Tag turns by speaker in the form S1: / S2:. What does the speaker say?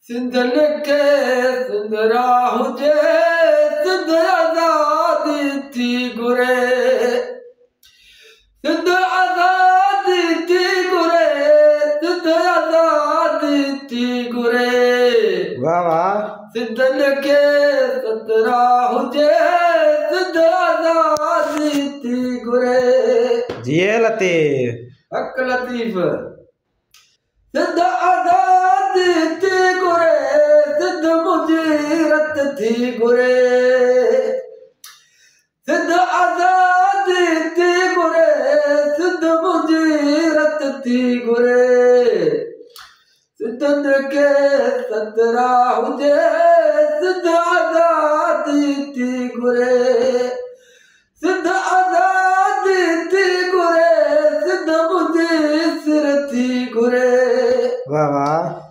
S1: सिंध लिखे सिंध राह हुजे सिंध आज़ादी थी घुरे सिंध आज़ादी थी घुरे सिंध आज़ादी थी घुरे
S2: वाह वाह
S1: सिंध लिखे सिंध राह हुजे सिंध आज़ादी थी घुरे
S2: जिए लतीफ़
S1: हक लतीफ़ सिंध आज़ादी थी घुरे सिंध मुजीरत थी घुरे सिंध आज़ादी थी घुरे सिंध मुजीरत थी घुरे सिंध खे सतरा हुजे सिंध आज़ादी थी घुरे सिंध आज़ादी थी घुरे सिंध मुजी सिर थी घुरे
S2: वाह वाह